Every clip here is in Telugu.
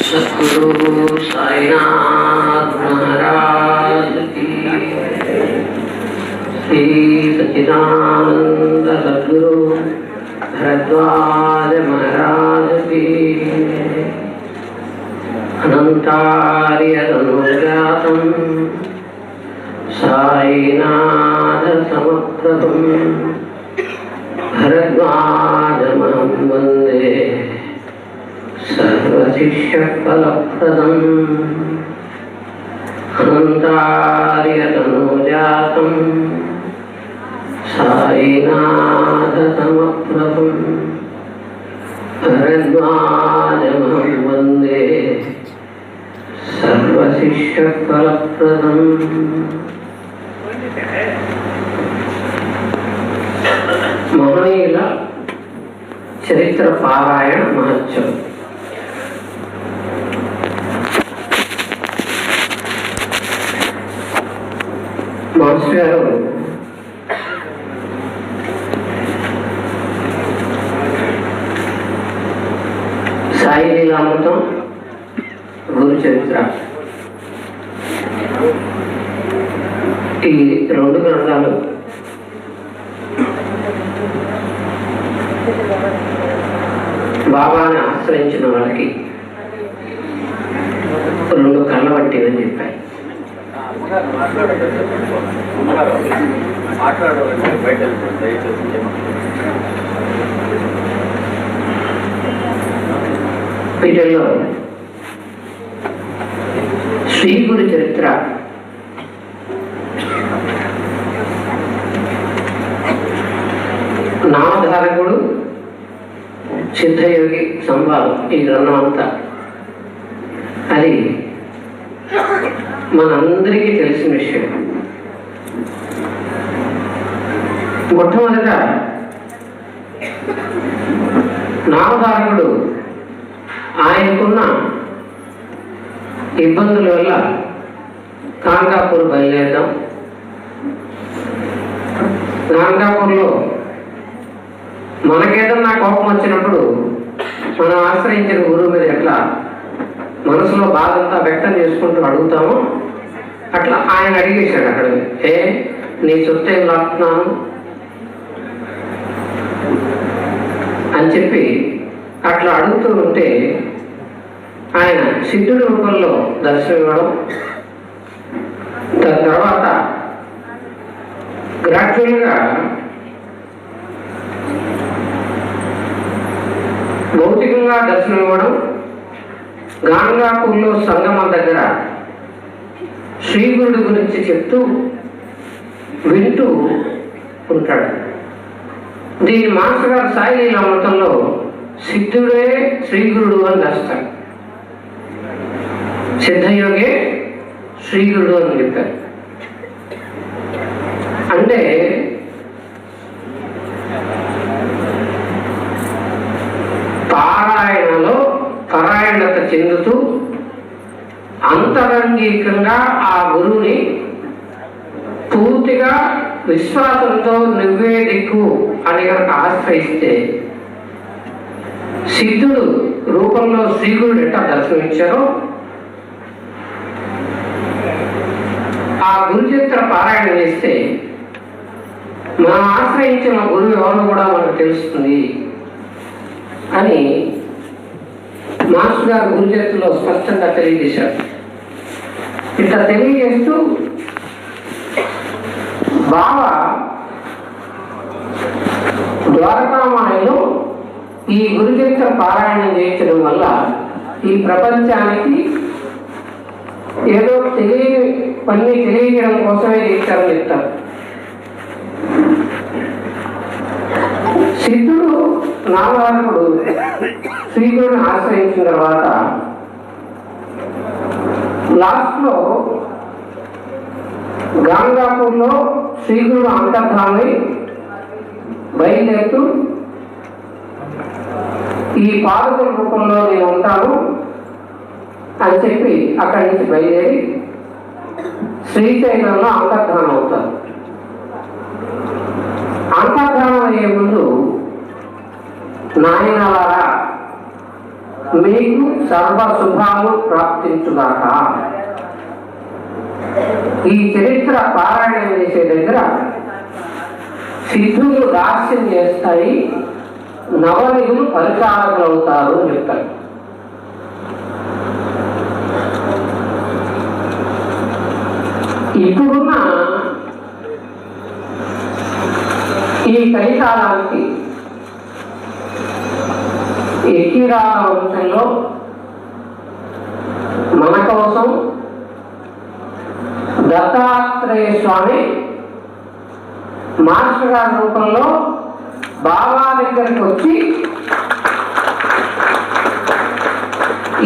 सद्गुरु साईनाथ महाराज की, श्री सच्चिदानंद सद्गुरु भरद्वाज महाराज की, अनंतार्य तनुजातं साईनाथ समप्रभं भरद्वाजमहं वन्दे सर्वशिष्यफलप्रदम्। अनन्तार्य तनुजातं साईनाथ समप्रभं भरद्वाजमहं वन्दे सर्वशिष्यफलप्रदम्। మహనీయుల చరిత్ర పారాయణ మహత్యం. మాస్టర్ గారు సాయి లీలామృతం, గురు చరిత్ర, ఈ రెండు గ్రంథాలు బాబాని ఆశ్రయించిన వాళ్ళకి రెండు కళ్ళ వంటివని చెప్పాయి. వీటిల్లో శ్రీ గురు చరిత్ర నామధారకుడు సిద్ధయోగి సంవాదం, ఈ గ్రంథం అంతా అది మనందరికీ తెలిసిన విషయం. మొట్టమొదట నామధారకుడు ఆయనకున్న ఇబ్బందుల వల్ల కాంగాపూర్ బయలుదేరడం. కాంగాపూర్లో మనకేదన్నా కోపం వచ్చినప్పుడు మనం ఆశ్రయించిన గురువు మీద ఎట్లా మనసులో బాధంతా వ్యక్తం చేసుకుంటూ అడుగుతామో అట్లా ఆయన అడిగేశాడు. అక్కడ నీ సొత్తు ఏం లాక్కున్నాను అని చెప్పి అట్లా అడుగుతూ ఉంటే ఆయన సిద్ధుడి రూపంలో దర్శనం ఇవ్వడం, దాని తర్వాత గ్రాడ్యువల్గా భౌతికంగా దర్శనం ఇవ్వడం, గాంగాపూర్లో సంగమం దగ్గర శ్రీగురుడి గురించి చెప్తూ వింటూ ఉంటాడు. దీని మాస్టర్ గారు సాయి లీలామృతంలో సిద్ధుడే శ్రీగురుడు అని రాస్తాడు. సిద్ధయోగే శ్రీగురుడు అని చెప్పారు. అంటే పారాయణలో పరాయణత చెందుతూ అంతరంగికంగా ఆ గురువుని పూర్తిగా విశ్వాసంతో నువ్వే దిక్కు అని కనుక ఆశ్రయిస్తే సిద్ధుడు రూపంలో శ్రీగురుడు ఎట్లా దర్శనమిచ్చారో ఆ గురుచరిత్ర పారాయణ చేస్తే మనం ఆశ్రయించిన గురువు ఎవరో కూడా మనకు తెలుస్తుంది అని మాస్టర్ గారు గురుచరిత్రలో స్పష్టంగా తెలియజేశారు. ఇట్లా తెలియజేస్తూ బాబా ద్వారకామాయంలో ఈ గురుచరిత్ర పారాయణం చేయించడం వల్ల ఈ ప్రపంచానికి ఏదో పని తెలియజేయడం కోసమే చేస్తారని చెప్తారు. సిద్ధుడు నామధారకుడు శ్రీగురుని ఆశ్రయించిన తర్వాత లాస్ట్లో గాంగాపూర్లో శ్రీగురుడు అంతర్ధామై బయలుదేరుతూ ఈ పాదకుల రూపంలో నేను ఉంటాను అని చెప్పి అక్కడి నుంచి బయలుదేరి శ్రీశైలంలో అంతర్ధానం అవుతారు. అంతర్ధానం అయ్యే ముందు నాయనలారా మీకు సర్వ శుభాలు ప్రాప్తించుగాక. ఈ చరిత్ర పారాయణం చేసే దగ్గర సిద్ధులు దాస్యం చేస్తాయి, నవనిధులు పరిచారకులు అవుతారు అని చెప్తారు. ఇప్పుడున్న ఈ కలికాలానికి ఎక్కిరాల వంశంలో మన కోసం దత్తాత్రేయ స్వామి మాస్టర్ గారి రూపంలో బాబా దగ్గరికి వచ్చి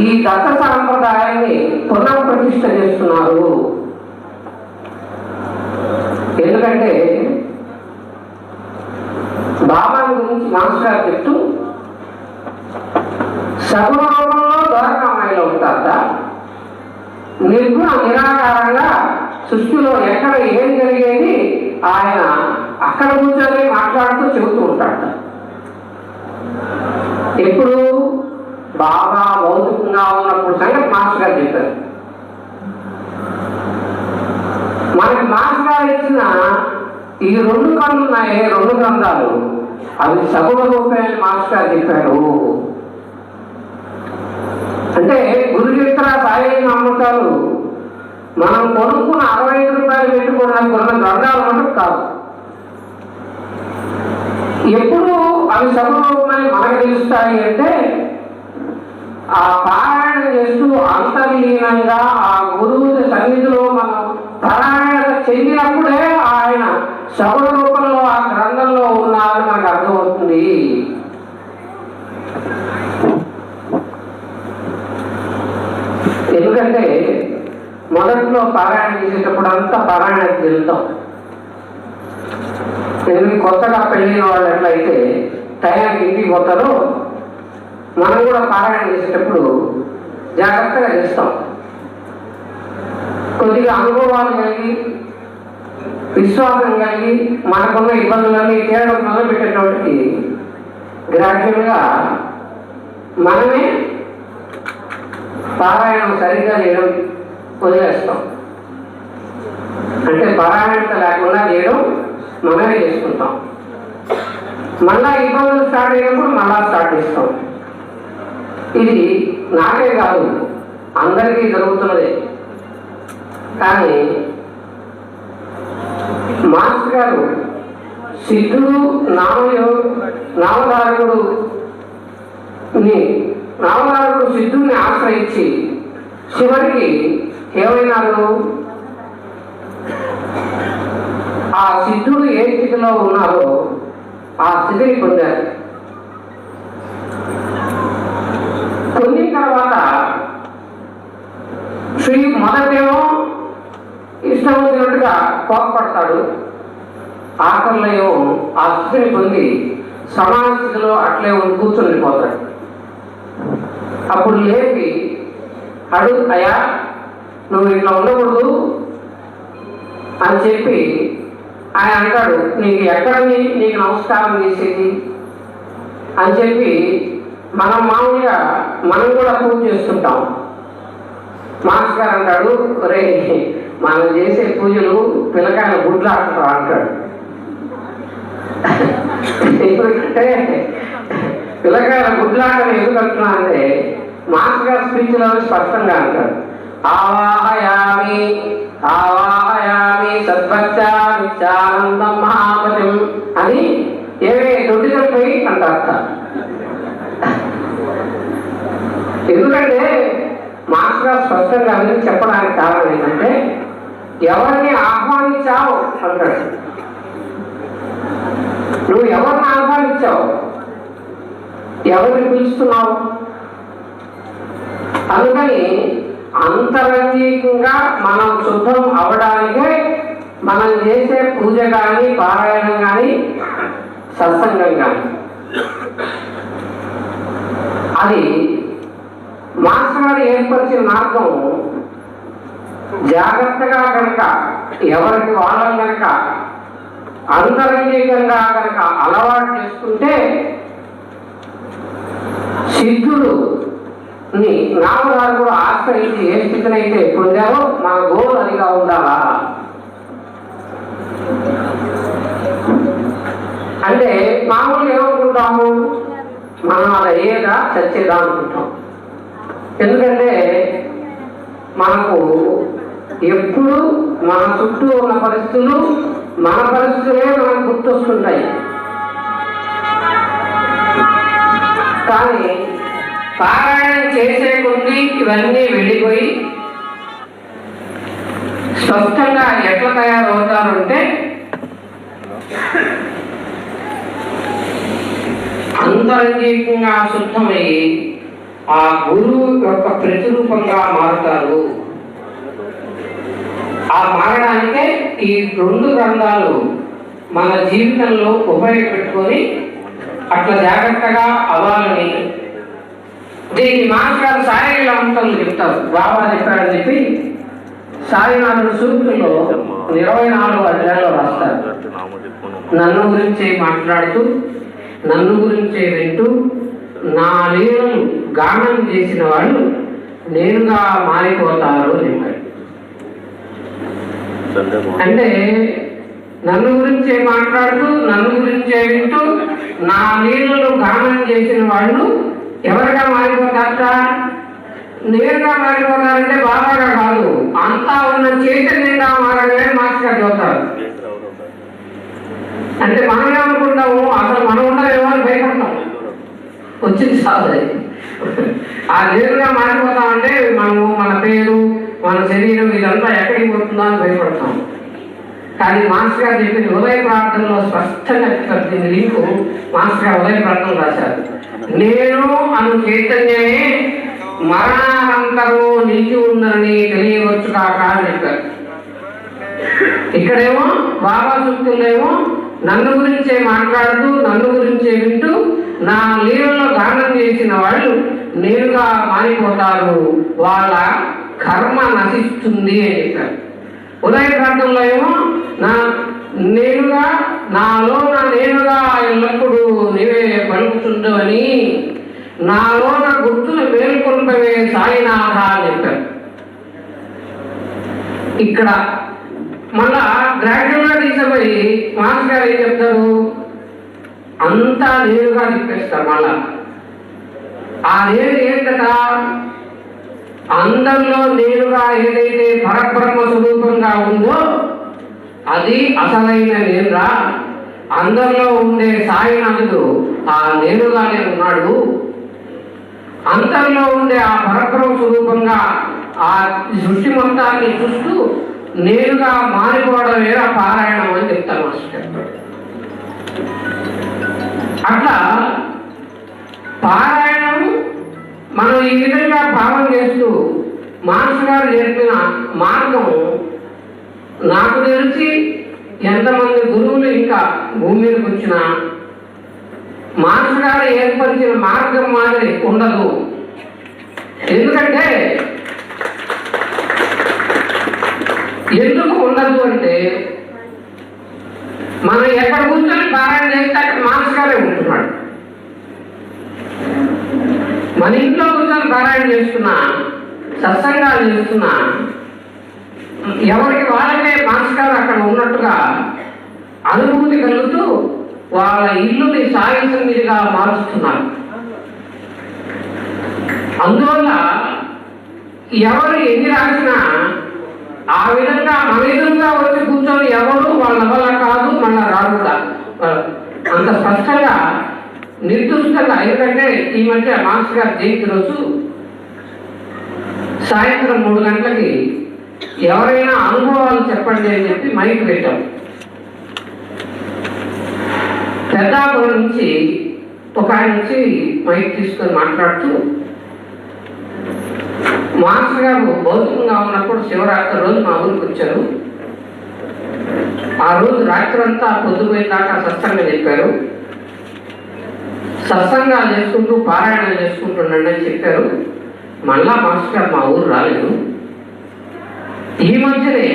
ఈ దత్త సాంప్రదాయాన్ని పునఃప్రతిష్ఠ చేస్తున్నారు. ఎందుకంటే బాబా గురించి మాస్టర్ గారు చెప్తూ సగుణ రూపంలో ద్వారకామాయిలో ఉంటారట, నిర్గుణ నిరాకారంగా సృష్టిలో ఎక్కడ ఏం జరిగేది ఆయన అక్కడ కూర్చొని మాట్లాడుతూ చెబుతూ ఉంటాడట. ఎప్పుడు బాగా భౌతికంగా ఉన్నప్పుడు సంగతి మాస్టర్ గారు చెప్పారు. మనకి మాస్టర్ గారు ఇచ్చిన ఈ 2 కళ్ళు ఉన్నాయి, 2 గ్రంథాలు, అవి సగుణ రూపాయలు మాస్టర్ గారు చెప్పారు. అంటే గురు చరిత్ర సాయి అమృతాలు మనం కొనుక్కున్న 65 రూపాయలు పెట్టుకున్న కొన్న గ్రంథాలు మటుకు కాదు. ఎప్పుడు అవి సగుణమని మనకు తెలుస్తాయి అంటే ఆ పారాయణ చేస్తూ అంతర్లీనంగా ఆ గురువు సన్నిధిలో మనం పారాయణ చెందినప్పుడే ఆయన సగుణ రూపంలో ఆ గ్రంథంలో ఉన్నారని మనకు అర్థమవుతుంది. ఎందుకంటే మొదట్లో పారాయణ చేసేటప్పుడు అంతా పారాయణ వెళ్తాం. కొత్తగా పెళ్ళిన వాళ్ళు ఎట్లయితే టైంకి ఇంటికి పోతారో మనం కూడా పారాయణ చేసేటప్పుడు జాగ్రత్తగా చేస్తాం. కొద్దిగా అనుభవాలు కలిగి విశ్వాసం కలిగి మనకున్న ఇబ్బందులన్నీ తీయడం మొదలుపెట్టేటప్పటికి గ్రాడ్యువల్గా మనమే పారాయణం సరిగ్గా చేయడం వదిలేస్తాం. అంటే పారాయణత లేకుండా చేయడం మనమే చేసుకుంటాం. మళ్ళా ఇబ్బందులు స్టార్ట్ అయినప్పుడు మళ్ళా స్టార్ట్ చేస్తాం. ఇది నాకే కాదు, అందరికీ జరుగుతున్నదే. కానీ మాస్టర్ గారు సిద్ధుడు నామధారకుడు సిద్ధుడిని ఆశ్రయించి చివరికి ఏమైనారు, ఆ సిద్ధుడు ఏ స్థితిలో ఉన్నారో ఆ స్థితిని పొందారు. పొందిన తర్వాత శ్రీ మొదటేమో ఇష్టం వచ్చినట్టుగా కోపపడతాడు, ఆఖరిలో ఆ స్థితిని పొంది సమాన స్థితిలో అట్లే కూర్చొని పోతాడు. అప్పుడు లేపి అడుగు, అయ్యా నువ్వు ఇట్లా ఉండకూడదు అని చెప్పి ఆయన అంటాడు, నీకు ఎక్కడని నీకు నమస్కారం చేసేది అని చెప్పి మనం మామూలుగా మనం కూడా పూజ చేస్తుంటాం. మాస్టర్ గారు అంటాడు, రే మనం చేసే పూజలు పిల్లకాయల గుడ్లు ఆడుతాం అంటాడు. ఎందుకంటే పిల్లకాయల గుడ్లాటని ఎందుకు అంటున్నా అంటే మాస్టర్ గారి స్పీచ్లో స్పష్టంగా అంటాడు, ఆవాహయామి ఆవాహయామి సద్భక్త్యానందం మహాపతిం అని ఏవే దొడ్డిపోయి అంటారు. ఎందుకంటే మాస్టర్ గారు స్పష్టంగా అని చెప్పడానికి కారణం ఏంటంటే ఎవరిని ఆహ్వానించావు అంటాడు. నువ్వు ఎవరిని ఆహ్వానించావు, ఎవరిని పిలుస్తున్నావు? అందుకని అంతరంగికంగా మనం శుద్ధం అవడానికే మనం చేసే పూజ కానీ పారాయణం కానీ సత్సంగం కానీ. అది మాస్టర్ గారు ఏర్పరిచిన మార్గం జాగ్రత్తగా కనుక ఎవరికి వాళ్ళని కనుక అంతరంగికంగా కనుక అలవాటు చేసుకుంటే సిద్ధుడు రామగారు కూడా ఆశ్రయించి ఏ స్థితినైతే పొందారో మన గోల్ అదిగా ఉండాలా. అంటే మామూలుగా ఏమనుకుంటాము, మనం అది అయ్యేదా చచ్చేదా అనుకుంటాం. ఎందుకంటే మనకు ఎప్పుడు మన చుట్టూ ఉన్న పరిస్థితులు మన పరిస్థితులే మనకు గుర్తొస్తుంటాయి. కానీ పారాయణం చేసే కొద్దీ ఇవన్నీ వెళ్ళిపోయి స్పష్టంగా ఎట్లా తయారవుతారంటే అంతరంగికంగా శుద్ధమై ఆ గురువు యొక్క ప్రతిరూపంగా మారుతారు. ఆ మారడానికే ఈ 2 గ్రంథాలు మన జీవితంలో ఉపయోగపెట్టుకొని అట్లా జాగ్రత్తగా అవ్వాలని దీనికి మాస్టర్ సాయినాథులు చెప్తారు. బాబా చెప్పాడని చెప్పి సాయినాథుడు సూక్తుల్లో 24వ అధ్యాయంలో రాస్తారు. నన్ను గురించే మాట్లాడుతూ నన్ను గురించే వింటూ నా లీలను గానం చేసిన వాళ్ళు నేనుగా మారిపోతారు అని చెప్పాడు. అంటే నన్ను గురించే మాట్లాడుతూ నన్ను గురించే వింటూ నా లీలను గానం చేసిన వాళ్ళు ఎవరిగా మారిపోతారట? నేరుగా మారిపోతారంటే బాబాగా కాదు, అంతా ఉన్న చైతన్యంగా మారడమే మాస్టర్ చదువుతారు. అంటే మనం ఏమనుకుంటాము, అసలు మనం ఉండలేమో అని భయపడతాం. వచ్చింది సాధన ఆ నేరుగా మారిపోతామంటే మనము మన పేరు మన శరీరం ఇదంతా ఎక్కడికి పోతుందో అని భయపడతాం. కానీ మాస్టర్ గారు చెప్పింది ఉదయ ప్రార్థనలో స్పష్టంగా దీని లింకు మాస్టర్ గారు ఉదయ ప్రార్థన రాశారు. నేను అను చైతన్యమే మరణానంతరము నిలిచి ఉందని తెలియవచ్చు కాక అని చెప్పారు. ఇక్కడేమో బాబా సూక్తులేమో నన్ను గురించే మాట్లాడుతూ నన్ను గురించే వింటూ నా లీలలో గానం చేసిన వాళ్ళు నేరుగా మారిపోతారు, వాళ్ళ కర్మ నశిస్తుంది అని చెప్పారు. ఉదయ ప్రాంతంలో ఏమో నేనుగా నాలో నేనుగా ఎల్లప్పుడూ నీవే పలుకుతుండు అని నాలో నా గుర్తులు మేల్కొల్పవే సాయినాథ అని చెప్పారు. ఇక్కడ మళ్ళా గ్రాడ్యుయేట్గా తీసుకుపోయి మాస్టర్ గారు ఏం చెప్తారు, అంతా నేరుగా చెప్పేస్తారు. మళ్ళా ఆ నేను ఏంటట, అందరిలో నేరుగా ఏదైతే పరబ్రహ్మ స్వరూపంగా ఉందో అది అసలైన నేనురా. అందరిలో ఉండే సాయినాథుడు ఆ నేనుగానే ఉన్నాడు. అంతర్లో ఉండే ఆ పరబ్రహ్మ స్వరూపంగా ఆ సృష్టి మొత్తాన్ని చూస్తూ నేరుగా మారిపోవడం వేరే పారాయణం అని చెప్తాను మాస్టర్. అట్లా పారాయణం మనం ఈ విధంగా భావన చేస్తూ మాస్టర్ గారు చెప్పిన మార్గం నాకు తెలిసి ఎంతమంది గురువులు ఇంకా భూమి మీదకి వచ్చినా మాస్టర్ గారు ఏర్పరిచిన మార్గం మాదిరి ఉండదు. ఎందుకంటే ఎందుకు ఉండదు అంటే మనం ఎక్కడ కూర్చొని పారాయణ చేస్తే అక్కడ మాస్టర్ గారే ఉంటున్నాడు. మన ఇంట్లో కూర్చొని పారాయణ చేస్తున్నా సత్సంగాలు చేస్తున్నా ఎవరికి వాళ్ళకే మాస్టర్ గారు అక్కడ ఉన్నట్టుగా అనుభూతి కలుగుతూ వాళ్ళ ఇల్లుని సాగిసంగిగా మారుస్తున్నారు. అందువల్ల ఎవరు ఎన్ని రాసినా ఆ విధంగా మన ఎదురుగా వచ్చి కూర్చొని ఎవరు వాళ్ళ వల్ల కాదు మళ్ళా రాదు కూడా అంత స్పష్టంగా నిర్దుష్టంగా. ఎందుకంటే ఈ మధ్య మాస్టర్ గారు జయంతి రోజు సాయంత్రం 3 గంటలకి ఎవరైనా అనుభవాలు చెప్పండి అని చెప్పి మైక్ పెట్టాం. పెద్దాపురం నుంచి ఒక ఆయన నుంచి మైక్ తీసుకొని మాట్లాడుతూ మాస్టర్ గారు భౌతికంగా ఉన్నప్పుడు శివరాత్రి రోజు మా ఊరికి వచ్చారు. ఆ రోజు రాత్రి అంతా పొద్దుపోయిన దాకా సత్సంగం చెప్పారు. సత్సంగాలు చేసుకుంటూ పారాయణం చేసుకుంటుండండి అని చెప్పారు. మళ్ళా మాస్టర్ గారు మా ఊరు రాలేదు. ఈ మధ్యనే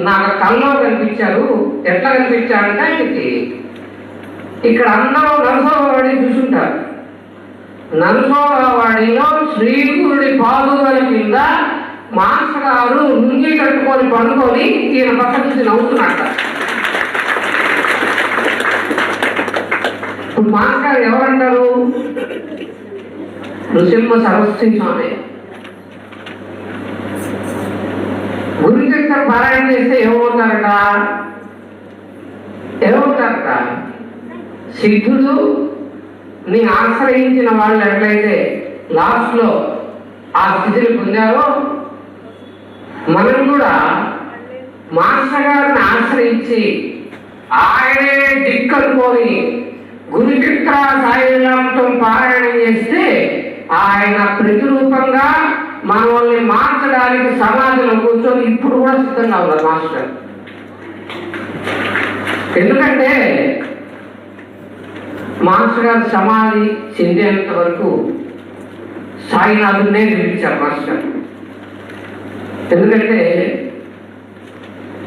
నాకు కల్లో కనిపించారు. ఎట్లా కనిపించారంటే ఆయనకి ఇక్కడ అందరూ నరసోబడి చూసుంటారు. నరసోవాడిలో శ్రీగురుడి పాదుగల కింద మాస్టర్ గారు లుంగి కట్టుకొని పడుకొని ఈయన పక్క నుంచి నవ్వుతున్నట్ట. ఇప్పుడు మాస్టర్ గారు ఎవరంటారు? నృసింహ సరస్వతి స్వామి. గురుచరిత్ర పారాయణ చేస్తే ఏమవుతారట? సిద్ధుడు నీ ఆశ్రయించిన వాళ్ళు ఎట్లయితే లాస్ట్ లో ఆ స్థితిని పొందారో, మనం కూడా మాస్టర్ గారిని ఆశ్రయించి ఆయనే దిక్కనుకొని గురుచరిత్ర సాయిరామం పారాయణం చేస్తే ఆయన ప్రతిరూపంగా మనల్ని మార్చడానికి సమాధిలో కూర్చొని ఇప్పుడు కూడా సిద్ధంగా ఉన్నారు మాస్టర్. ఎందుకంటే మాస్టర్ గారు సమాధి చెందేంత వరకు సాయినాథునే నిర్మించారు మాస్టర్. ఎందుకంటే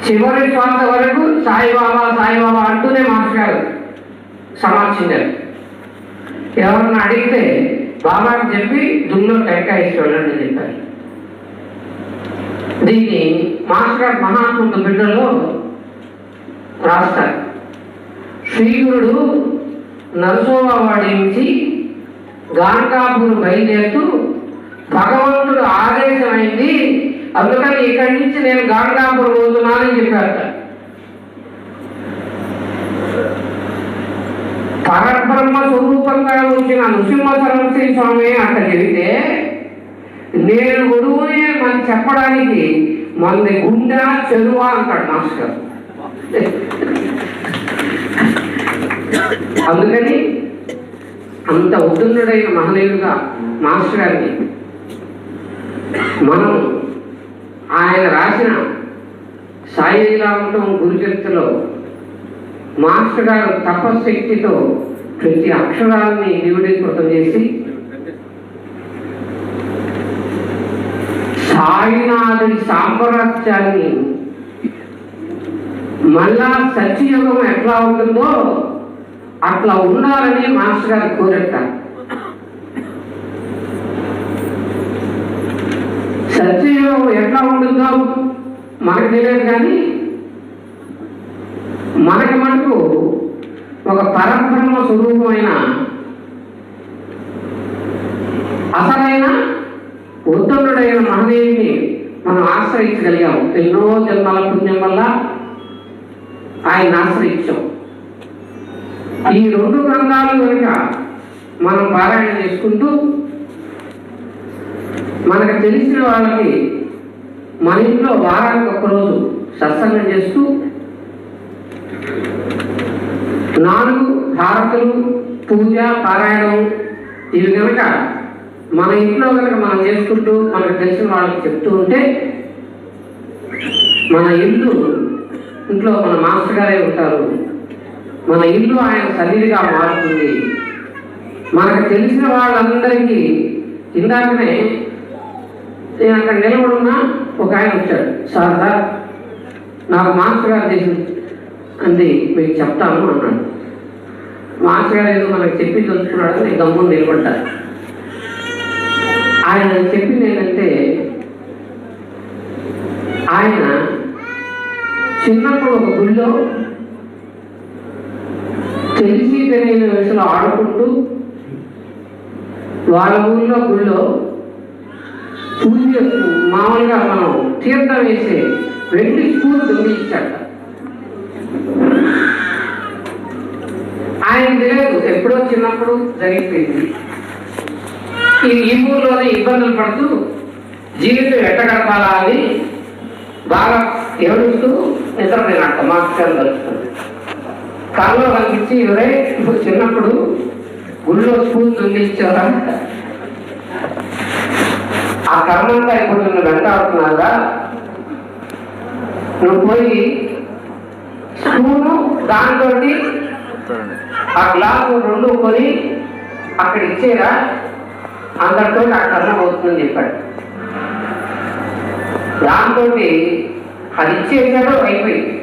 చివరి శ్వాస వరకు సాయిబాబా సాయిబాబా అంటూనే మాస్టర్ గారు సమాధి చెందారు. ఎవరన్నా అడిగితే బాబాకి చెప్పి దుమ్లో టెంకాయ ఇచ్చి వెళ్ళండి చెప్పారు. దీన్ని మాస్టర్ గారు మహాత్ముల బిడ్డలో రాస్తారు. శ్రీగురుడు నరసోవాడి నుంచి గానకాపురం బయలుదేరుతూ భగవంతుడు ఆదేశమైంది, అందుకని ఇక్కడి నుంచి నేను గానకాపురం పోతున్నానని చెప్పారట. పరబ్రహ్మ స్వరూపంగా వచ్చిన నృసింహ సరస్వతి స్వామి అంట చెబితే నేను గురువునే మనం చెప్పడానికి మంది గుండె చెరువా అంటాడు మాస్టర్. అందుకని అంత ఉద్దునుడైన మహనీయుడుగా మాస్టర్ గారిని మనం ఆయన రాసిన సాయిరామం గురుచరిత్రలో మాస్టర్ గారు తపశక్తితో ప్రతి అక్షరాన్ని నివిడీకృతం చేసి సాయినాథుడి సామ్రాజ్యాన్ని మళ్ళా సత్యయుగం ఎట్లా ఉంటుందో అట్లా ఉండాలని మాస్టర్ గారు కోరట. సత్యయుగం ఎట్లా ఉంటుందో మనకు తెలియదు, కానీ మనకు ఒక పరబ్రహ్మ స్వరూపమైన అసలైన ఉత్తముడైన మహనీయుడిని మనం ఆశ్రయించగలిగాము. ఎన్నో జన్మల పుణ్యం వల్ల ఆయన ఆశ్రయించాం. ఈ రెండు గ్రంథాలు కనుక మనం పారాయణ చేసుకుంటూ మనకు తెలిసిన వాళ్ళకి మన ఇంట్లో వారానికి ఒక్కరోజు సత్సంగం చేస్తూ 4 హారతులు పూజ పారాయణం ఇవి కనుక మన ఇంట్లో కనుక మనం చేసుకుంటూ మనకు తెలిసిన వాళ్ళకి చెప్తూ ఉంటే మన ఇంట్లో మన మాస్టర్ గారే ఉంటారు. మన ఇల్లు ఆయన సన్నిధిగా మారుతుంది. మనకు తెలిసిన వాళ్ళందరికీ ఇందాకనే నేను అక్కడ నిలబడున్నా ఒక ఆయన వచ్చాడు. సార్ నాకు మాస్టర్ గారు చేసి అంది మీకు చెప్తాను అన్నాడు. మాస్టర్ గారు ఏదో మనకు చెప్పి తెలుసుకున్నాడని నేను గమ్మున నిలబడ్డాను. ఆయన చెప్పింది ఏంటంటే, ఆయన చిన్నప్పుడు ఒక గుళ్ళో తెలిసి తెలియని వయసులో ఆడుకుంటూ వాళ్ళ ఊళ్ళో గుళ్ళో పూజ మామూలుగా మనం తీర్థం వేసే వెండి స్పూన్ దొంగిలించాట. ఆయన తెలియదు, ఎప్పుడో చిన్నప్పుడు జరిగిపోయింది. ఈ ఊళ్ళోనే ఇబ్బందులు పడుతూ జీవితం ఎట్ట గడపాలా అని బాగా ఏడుస్తూ నిద్రపోయినట్ట. మాస్టర్ కలుస్తుంది కాల్లో కనిపించి ఎవరే ఇప్పుడు చిన్నప్పుడు గుళ్ళో స్పూన్ దొంగిలించారా, ఆ కర్మంతా ఇప్పుడు నిన్ను వెంటాడుతున్నారా, నువ్వు పోయి స్పూను దాంతో ఆ గ్లాసు 2 కొని అక్కడ ఇచ్చేరా, అందరితో ఆ కర్మ అవుతుందని చెప్పాడు. దాంతో అది ఇచ్చేసాడు, అయిపోయింది.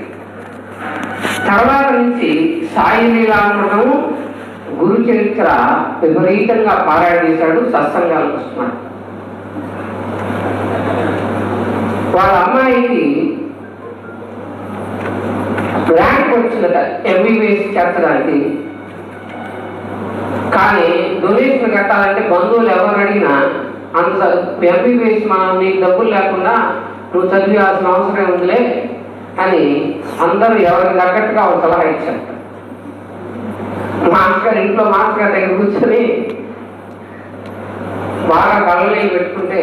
తర్వాత నుంచి సాయి లీలామృతము గురు చరిత్ర విపరీతంగా పారాయణ చేశాడు, సత్సంగాలకు వస్తున్నాడు. వాళ్ళ అమ్మాయికి ర్యాంక్ వచ్చిందట ఎంబీబీఎస్ చేర్చడానికి. కానీ డొనేషన్ కట్టాలంటే బంధువులు ఎవరు అడిగినా అంత ఎంబీబీఎస్ మనం నీకు డబ్బులు లేకుండా నువ్వు చదివాల్సిన అవసరం ఉందిలే అని అందరూ ఎవరికి తగ్గట్టుగా ఒక సలహా ఇచ్చారు. మాస్టర్ గారు ఇంట్లో మాస్టర్ గారి దగ్గర కూర్చొని బాగా కళ్ళని పెట్టుకుంటే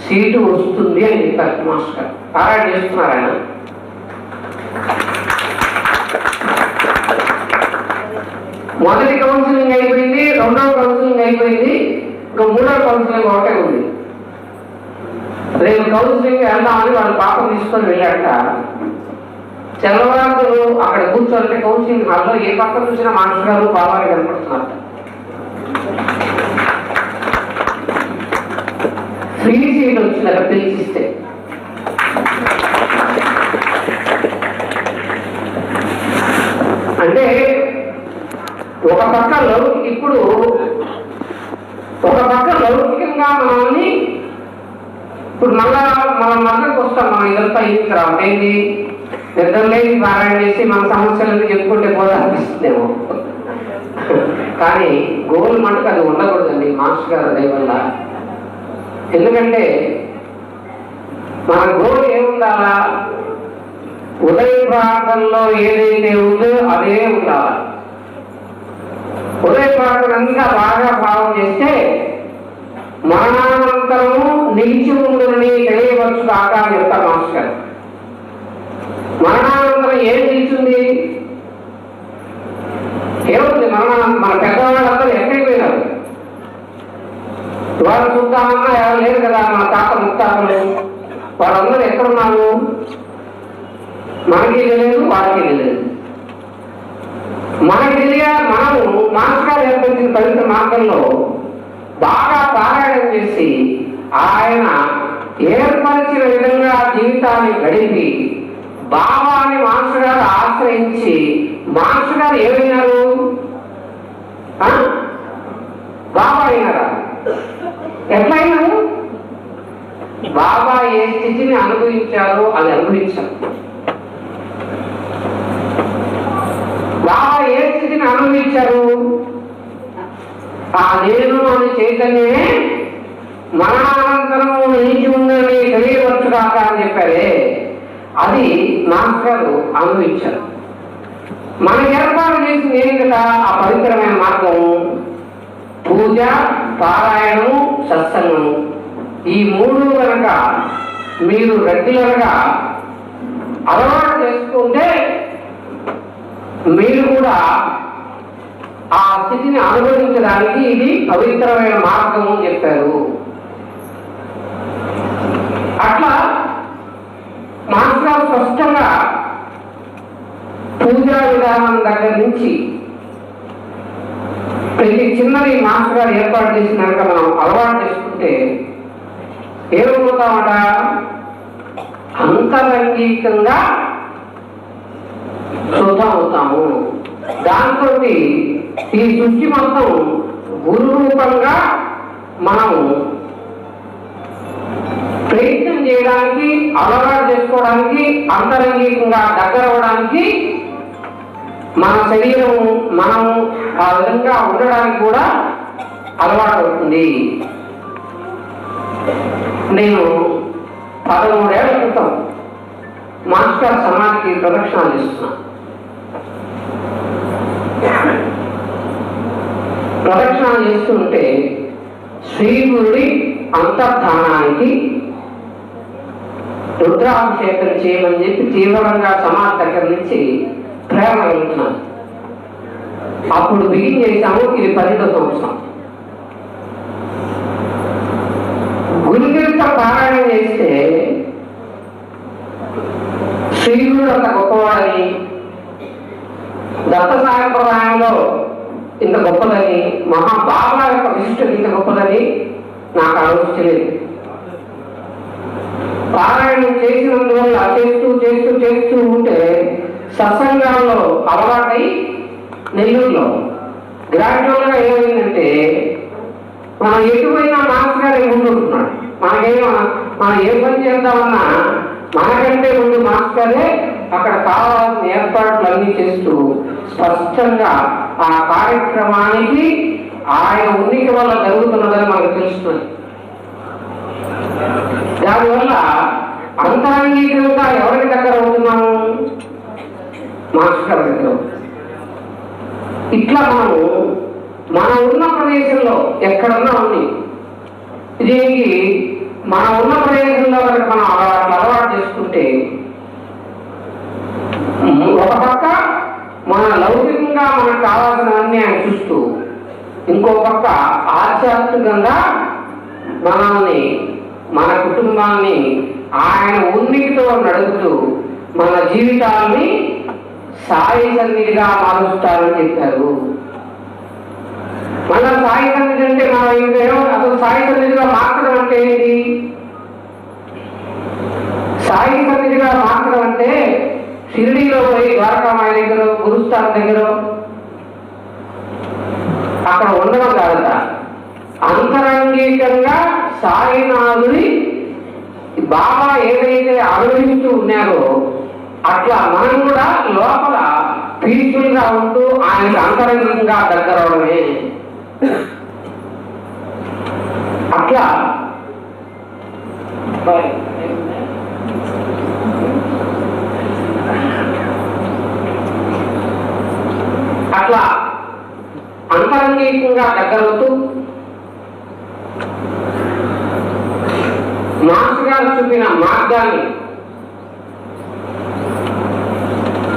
సీటు వస్తుంది అని చెప్పారు మాస్టర్ గారు. పారాయణ చేస్తున్నారు ఆయన. మొదటి కౌన్సిలింగ్ అయిపోయింది, రెండవ కౌన్సిలింగ్ అయిపోయింది, ఇంకా మూడవ కౌన్సిలింగ్ ఒకటే ఉంది. రేపు కౌన్సిలింగ్ వెళ్దామని వాళ్ళ పాపం తీసుకొని వెళ్ళాక తెల్లవారు అక్కడ కూర్చోంటే కౌన్సిలింగ్ హాల్లో ఏ పక్క చూసినా మాస్టర్ గారు బాబాగా కనపడుతున్నారు. ఫ్రీ సీట్ వచ్చింది అక్కడ పిలిచిస్తే. అంటే ఒక పక్క ఇప్పుడు ఒక పక్క లౌకికంగా మనల్ని ఇప్పుడు మళ్ళా మనం మద్దతుకు వస్తాం. మనం ఇదంతా ఇంటికి రావడం ఏంటి, నిద్ర లేని పారాయణ చేసి మన సమస్యలను చెప్పుకుంటే పోదా అనిపిస్తుందేమో. కానీ గోల్ మటుకు అది ఉండకూడదండి మాస్టర్ గారు దయ వల్ల. ఎందుకంటే మన గోల్ ఏముండాలా, ఉదయ ప్రార్థనలో ఏదైతే ఉందో అదే ఉండాలి. ఉదయ ప్రార్థన ఇంకా బాగా భావం చేస్తే మరణానంతరము నిలిచి ఉందని తెలియవచ్చు కాక అని చెప్తారు మాస్టర్ గారు. మరణానంతరం ఏం నిలిచింది, ఏముంది మరణానంతరం? మన పెద్దవాళ్ళందరూ ఎక్కడికి పోయినారు? వాళ్ళు చూద్దామన్నా ఎవరు లేరు కదా, మన తాత ముత్తాతలు వాళ్ళందరూ ఎక్కడున్నారు? మనకి తెలియదు, వాళ్ళకి తెలియదు. మనకి తెలియ మనము మాస్టర్ గారు ఏర్పరిచిన పవిత్ర మార్గంలో బాగా పారాయణం చేసి ఆయన ఏర్పరిచిన విధంగా జీవితాన్ని గడిపి బాబాని మాస్టర్ గారు ఆశ్రయించి మాస్టర్ గారు ఏమైనారు? బాబా అయినారా? ఎట్లయినారు? బాబా ఏ స్థితిని అనుభవించారో అది అనుభవించారు. బాబా ఏ స్థితిని అనుభవించారు? ఆ నేను అని చైతన్యమే మరణానంతరము నిలిచి ఉందని తెలియవచ్చు కాక అని చెప్పారే, అది మాస్టర్ గారు అనుభవించారు. మనకి ఏర్పాటు చేసింది ఏం కదా ఆ పవిత్రమైన మార్గం, పూజ, పారాయణము, సత్సంగము. ఈ మూడు కనుక మీరు రెగ్యులర్గా అలవాటు చేసుకుంటే మీరు కూడా ఆ స్థితిని అనుభవించడానికి ఇది పవిత్రమైన మార్గం అని చెప్పారు. అట్లా మాస్టర్ గారు స్పష్టంగా పూజా విధానం దగ్గర నుంచి ప్రతి చిన్నది మాస్టర్ గారు ఏర్పాటు చేసిన కనుక మనం అలవాటు చేసుకుంటే ఏమవుతామట, అంతరంగికంగా శుద్ధం అవుతాము. దాంతో ఈ సృష్టి మొత్తం గురు రూపంగా మనము ప్రయత్నం చేయడానికి, అలవాటు చేసుకోవడానికి, అంతరంగికంగా దగ్గర అవ్వడానికి, మన శరీరం మనం ఆ విధంగా ఉండడానికి కూడా అలవాటు అవుతుంది. నేను 13 ఏళ్ల క్రితం మాస్టర్ సమాధికి ప్రదక్షిణాలు చేస్తున్నాను. ప్రదక్షిణాలు చేస్తుంటే శ్రీగురుడి అంతర్ధానానికి రుద్రాభిషేకం చేయమని చెప్పి తీవ్రంగా సమాధి దగ్గర నుంచి ప్రేమ వెళ్తున్నాను. అప్పుడు బిగిన్ చేశాము. ఇది 10వ సంవత్సరం. గురుగిరితో పారాయణ చేస్తే శ్రీగురుడు అంత గొప్పవాడని, దత్త సాంప్రదాయంలో ఇంత గొప్పదని, మహాబాబా యొక్క విశిష్టత ఇంత గొప్పదని నాకు ఆలోచించలేదు. పారాయణం చేసినందువల్ల చేస్తూ చేస్తూ చేస్తూ ఉంటే సత్సంగాల్లో అలవాటై నెల్లూరులో గ్రాడ్యువల్గా ఏమైందంటే మనం ఎటుపోయినా మాస్టర్ గారు ముందు ఉంటున్నాడు. మనం ఏ పని చేద్దామన్నా మనకంటే ముందు మాస్టరే అక్కడ కావాల్సిన ఏర్పాట్లు అన్నీ చేస్తూ స్పష్టంగా ఆ కార్యక్రమానికి ఆయన ఉనికి వల్ల జరుగుతున్నదని మనకు తెలుస్తుంది. దానివల్ల అంతరంగికంగా ఎవరికి దగ్గర అవుతున్నాము? మాస్టర్ గారి దగ్గర. ఇట్లా మనం ఉన్న ప్రదేశంలో ఎక్కడన్నా ఉంది, దీనికి మనం ఉన్న ప్రదేశంలో కనుక మనం అలవాటు చేసుకుంటే ఒక పక్క మన లౌకికంగా మనకు కావాల్సినవన్నీ ఆయన చూస్తూ, ఇంకో పక్క ఆధ్యాత్మికంగా మనల్ని మన కుటుంబాన్ని ఆయన ఉనికితో నడుపుతూ మన జీవితాన్ని సాయి సన్నిధిగా మారుస్తారని చెప్పారు. మన సాయి సన్నిధి అంటే అసలు సాయి సన్నిధిగా మార్చడం అంటే ఏంటి? సాయి సన్నిధిగా మార్చడం అంటే షిరిడీలో పోయి ద్వారకామాయి దగ్గర గురుస్థానం దగ్గర అక్కడ ఉండడం కాదట. అంతరంగికంగా సాయినాథుని బాబా ఏదైతే అనుభవిస్తూ ఉన్నారో అట్లా మనం కూడా లోపల పీస్ఫుల్ గా ఉంటూ ఆయనకి అంతరంగికంగా దగ్గర అవడమే. అట్లా అంతరంగికంగా దగ్గరవుతూ మాస్టర్ గారు చూపిన మార్గాన్ని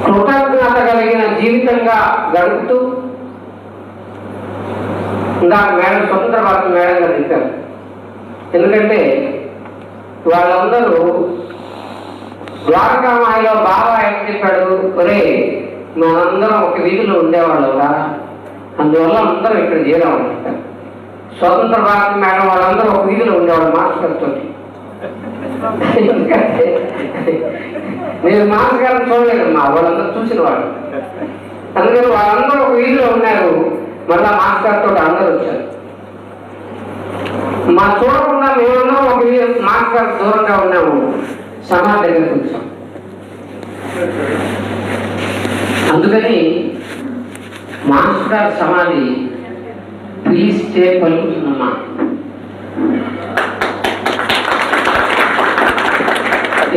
కృతజ్ఞత కలిగిన జీవితంగా గడుపుతూ ఇందాక మేడం స్వతంత్ర భారత మేడం గారు చెప్పారు. ఎందుకంటే వాళ్ళందరూ ద్వారకామాయిలో బాబా ఏం చెప్పాడు, ఒరే మనందరం ఒక వీధిలో ఉండేవాళ్ళంగా, అందువల్ల అందరం ఇక్కడ చేరామని చెప్పారు. స్వతంత్ర భారత మేడం వాళ్ళందరూ ఒక వీధిలో ఉండేవాళ్ళు మాస్టర్ తోటి. ఎందుకంటే నేను మాస్టర్ గారిని చూడలేదమ్మా, వాళ్ళందరూ చూసిన వాళ్ళు. అందుకని వాళ్ళందరూ ఒక వీధిలో ఉన్నారు. మళ్ళా మాస్టర్ తోటి అందరూ వచ్చారు. మా చూడకుండా మేమందరం ఒక మాస్టర్ దూరంగా ఉన్నాము, సమాధి దగ్గరికి వచ్చాం. అందుకని మాస్టర్ గారి సమాధి పిలిస్తే పలుకుతుందమ్మా.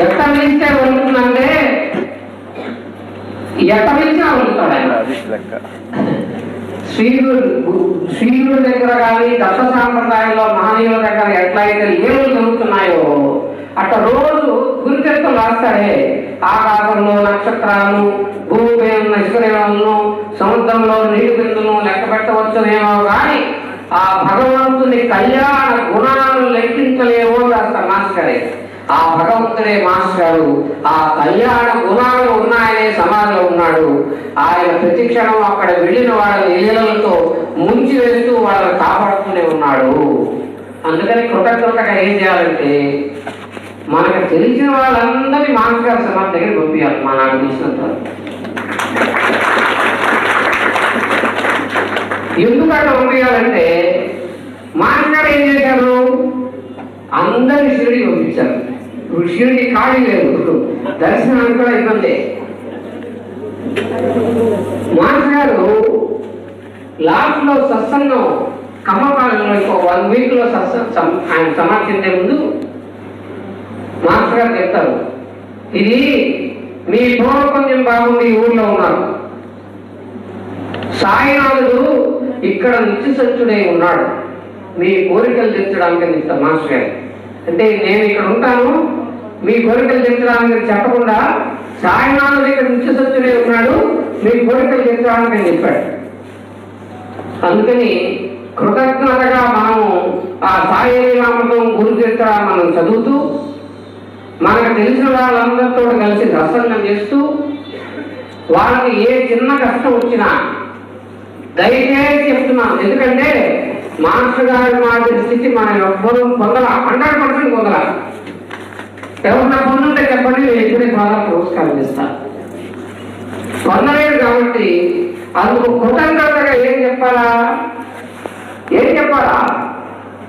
ఎట్ట పిలిస్తే పలుకుతుందంటే ఎట్ట పిలిచినా పలుకుతాడు ఆయన. శ్రీగుడి దగ్గర కానీ దత్త సాంప్రదాయంలో మహనీయుల దగ్గర ఎట్లయితే లీలలు జరుగుతున్నాయో అట్లా రోజు గురుచరిత్రలు రాస్తాడే. ఆకాశంలో నక్షత్రాలను, భూమి నక్షత్రాలను, సముద్రంలో నీటి బిందులను లెక్క పెట్టవచ్చునేమో కానీ ఆ భగవంతుని కళ్యాణ గుణాలను లెక్కించలేమో రాస్తారు మాస్టరే. ఆ భగవంతుడే మాస్టర్. ఆ కళ్యాణ గుణాలు ఉన్నాయనే సమాధిలో ఉన్నాడు. ఆయన ప్రతి క్షణం అక్కడ వెళ్ళిన వాళ్ళని లీలలతో ముంచి వేస్తూ వాళ్ళని కాపాడుతూనే ఉన్నాడు. అందుకని కృతజ్ఞతగా ఏం చేయాలంటే మనకు తెలిసిన వాళ్ళందరినీ మాస్టర్ గారి సమాధి దగ్గర పంపించాలి. నాకు తెలిసినంత ఎందుకంటే పంపించాలంటే మాస్టర్ గారు ఏం చేశారు, అందరినీ షిరిడి పంపించారు. ఇప్పుడు షిరిడి ఖాళీ లేదు, దర్శనానికి కూడా ఇబ్బంది. మాస్టర్ గారు లాస్ట్ లో సత్సంగం ఖమ్మపాలెంలో 1 వీక్ లో ఆయన సమాచారించే ముందు మాస్టర్ గారు చెప్తారు, ఇది మీ పూర్వపుణ్యం బాగుంది, ఊర్లో ఉన్నారు. సాయినాథుడు ఇక్కడ నిత్య సత్యుడై ఉన్నాడు, మీ కోరికలు తీర్చడానికి చెప్తారు మాస్టర్ గారు. అంటే నేను ఇక్కడ ఉంటాను, మీ కోరికలు తీర్చడానికి చెప్పకుండా సాయినాథుడు ఇక్కడ నిత్య సత్యుడై ఉన్నాడు, మీ కోరికలు తీర్చడానికి అని చెప్పాడు. అందుకని కృతజ్ఞతగా మనము ఆ సాయి నామకం గురు చరిత్ర మనం చదువుతూ మనకు తెలిసిన వాళ్ళందరితో కలిసి దర్శనం చేస్తూ వాళ్ళకి ఏ చిన్న కష్టం వచ్చినా దయచేసి చెప్తున్నాం. ఎందుకంటే మాస్టర్ గారి మాదిరి స్థితి మనం ఎవ్వరూ పొందల, 100% పొందల. ఎవరన్నా పొందుంటే చెప్పండి, నేను ఎప్పుడే బాగా పురస్కారం చేస్తాను. పొందలేదు కాబట్టి అందుకు కృతజ్ఞతగా ఏం చెప్పాలా?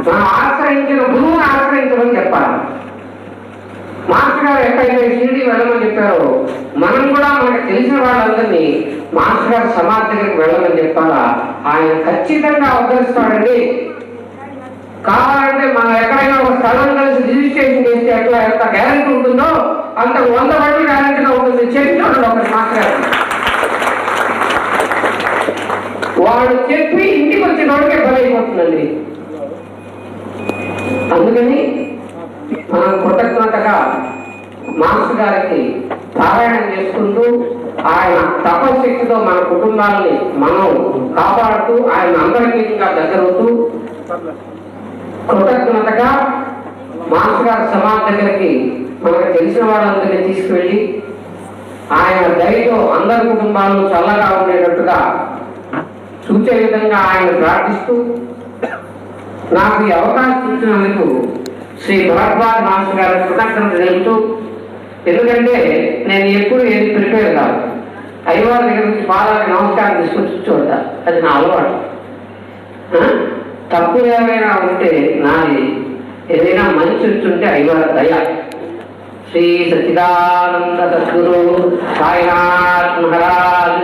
మనం ఆశ్రయించిన గురువుని ఆశ్రయించమని చెప్పాలి. మాస్టర్ గారు ఎక్కడైతే షిరిడి వెళ్ళమని చెప్పారో మనం కూడా మనకు తెలిసిన వాళ్ళందరినీ మాస్టర్ గారు సమాధి దగ్గరికి వెళ్ళమని చెప్పాలా? ఆయన ఖచ్చితంగా అవతరిస్తాడండి. కావాలంటే మనం ఎక్కడైనా ఒక స్థలం కలిసి రిజిస్ట్రేషన్ చేస్తే ఎట్లా ఎంత గ్యారెంటీ ఉంటుందో అంత 100 మంది గ్యారెంటీగా ఉంటుంది. చెప్పినప్పుడు ఒకటి మాట్లాడారు, వాడు చెప్పి ఇంటికి వచ్చినోడికే బలైపోతుందండి. అందుకని మనం కృతజ్ఞతగా మాస్టర్ గారికి పారాయణం చేసుకుంటూ ఆయన తపశక్తితో మన కుటుంబాలని మనం కాపాడుతూ ఆయన అందరికీ ఇంకా దగ్గరవుతూ కృతజ్ఞతగా మాస్టర్ గారి సమాధి దగ్గరికి మనకు తెలిసిన వాళ్ళందరినీ తీసుకువెళ్ళి ఆయన దయతో అందరి కుటుంబాలను చల్లగా ఉండేటట్టుగా చూసే విధంగా ఆయన ప్రార్థిస్తూ నాకు ఈ అవకాశం ఇచ్చినందుకు శ్రీ భరద్వాజ్ మాస్టర్ గారి కృతజ్ఞత తెలుపుతూ, ఎందుకంటే నేను ఎప్పుడు ఏది ప్రిపేర్ కాదు, అయ్యవారి దగ్గర నుంచి పాదాలకు నమస్కారం తీసుకొచ్చి చూడతా, అది నా అలవాటు. తప్పు ఏమైనా ఉంటే నాది, ఏదైనా మంచి వచ్చుంటే అయ్యవారి దయ. శ్రీ సచ్చిదానంద సద్గురు సాయినాథ్ మహారాజ్